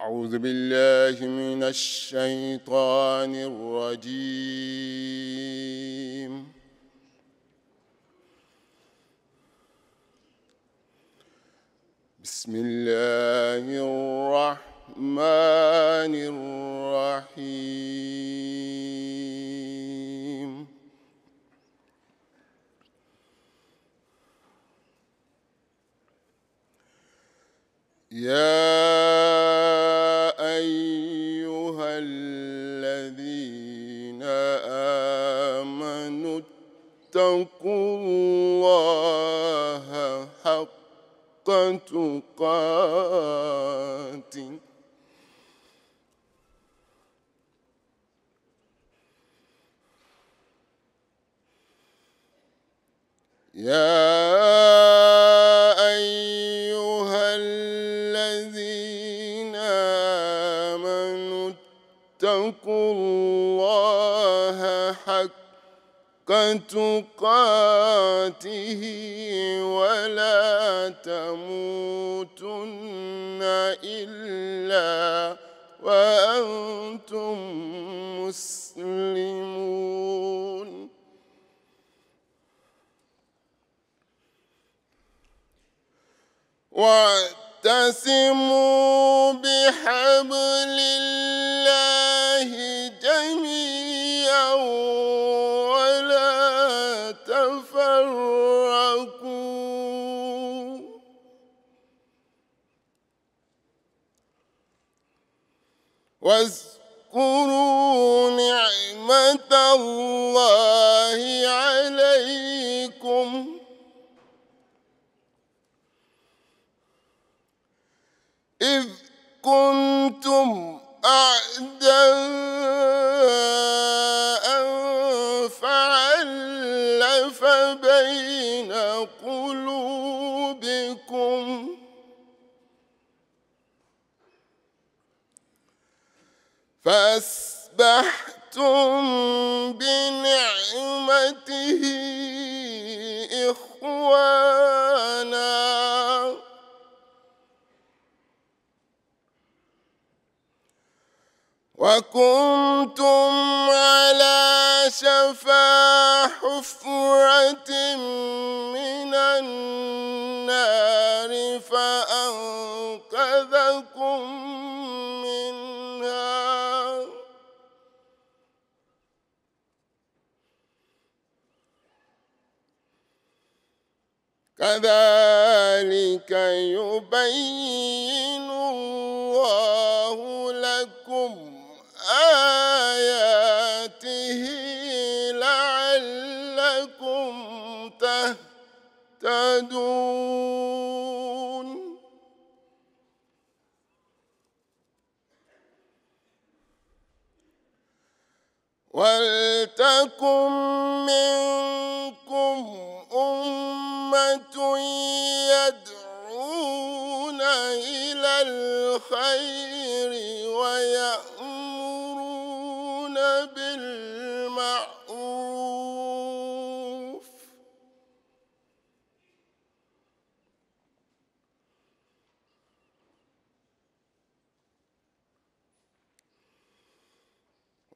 أعوذ بالله من الشيطان الرجيم. بسم الله الرحمن الرحيم. يا أيها الذين آمنوا اتقوا الله حق تقاته اتقوا الله حق تقاته ولا تموتن إلا وأنتم مسلمون. واعتصموا بحبل الله جميعا ولا تفرقوا واذكروا نعمة الله عليكم إذ كنتم أعداء فألف بين قلوبكم فأصبحتم بنعمته إخوانا وكنتم على شفا حفرة من النار فأنقذكم منها كذلك يبين الله لكم آياته لعلكم تهتدون. ولتكن منكم أمة يدعون إلى الخير ويأمرون بالمعروف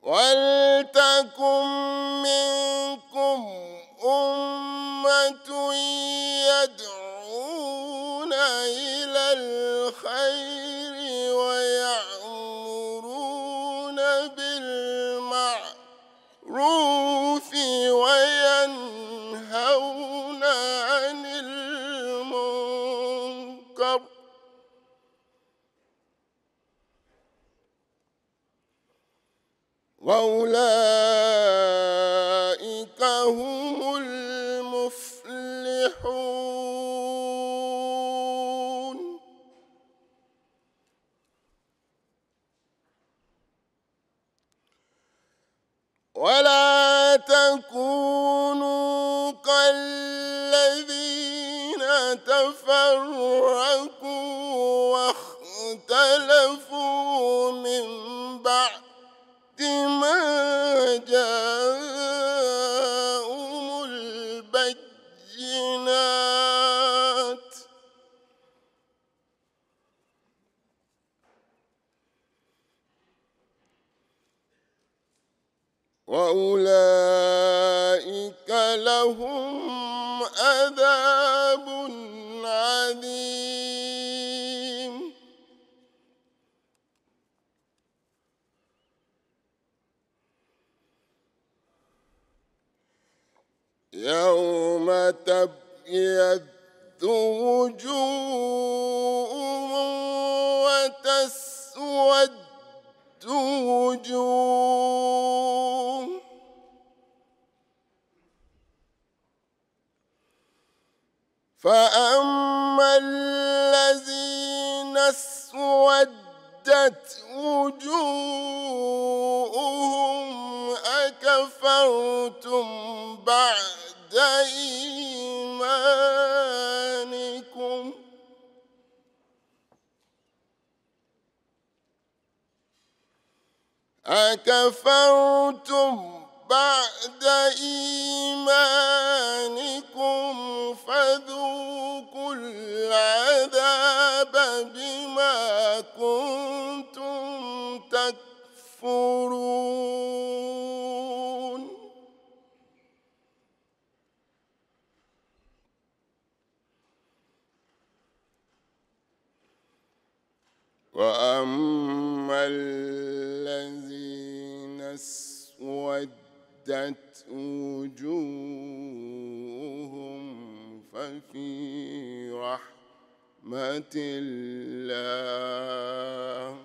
ولتكن منكم أمة يدعون إلى الخير ويأمرون بالمعروف وينهون عن المنكر وأولئك هم المفلحون. ولا تكونوا كالذين تفرقوا واختلفوا من بعد ما جاءهم البينات وأولئك لهم عذاب عظيم يوم تبيض وجوه وتسود وجوه فأما الذين اسودت وجوههم أكفرتم بعد إيمانكم فذوقوا العذاب بما كنتم تكفرون وأما الذين اسودت وجوههم ففي رحمة الله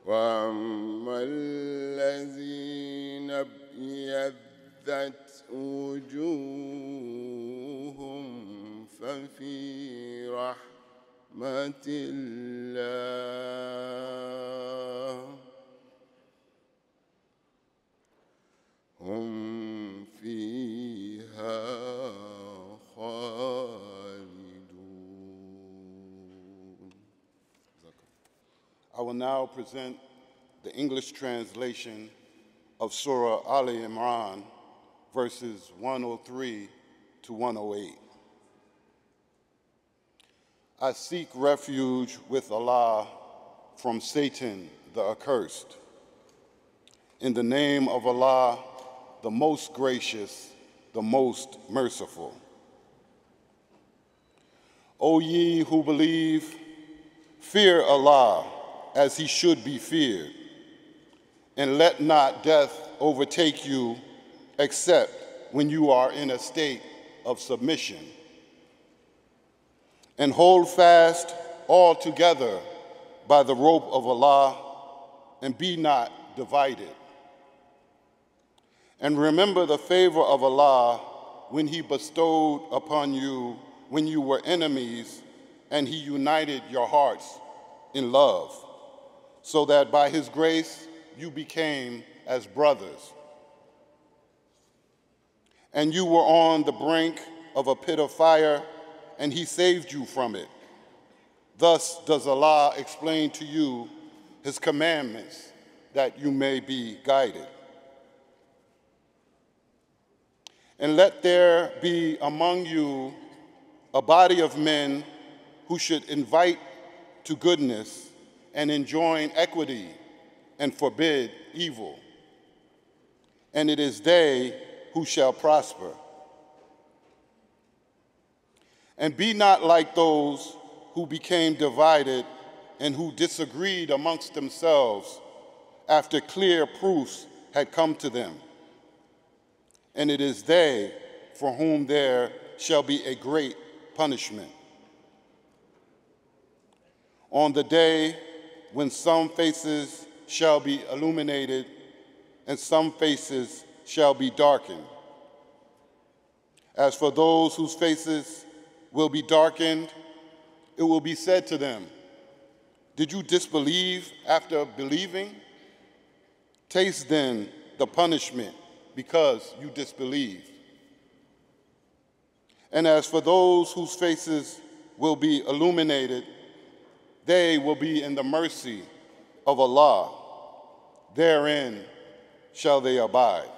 وأما الذين ابيضت وجوههم ففي رحمة الله هم فيها خالدون. I will now present the English translation of Surah Ali Imran, verses 103 to 108. I seek refuge with Allah from Satan the accursed. In the name of Allah, the most gracious, the most merciful. O ye who believe, fear Allah as he should be feared, and let not death overtake you except when you are in a state of submission. And hold fast all together by the rope of Allah, and be not divided. And remember the favor of Allah when he bestowed upon you when you were enemies, and he united your hearts in love, so that by his grace you became as brothers. And you were on the brink of a pit of fire, and he saved you from it. Thus does Allah explain to you his commandments, that you may be guided. And let there be among you a body of men who should invite to goodness and enjoin equity and forbid evil. And it is they who shall prosper. And be not like those who became divided and who disagreed amongst themselves after clear proofs had come to them. And it is they for whom there shall be a great punishment. On the day when some faces shall be illuminated and some faces shall be darkened. As for those whose faces will be darkened, it will be said to them, did you disbelieve after believing? Taste then the punishment because you disbelieved. And as for those whose faces will be illuminated, they will be in the mercy of Allah. Therein shall they abide.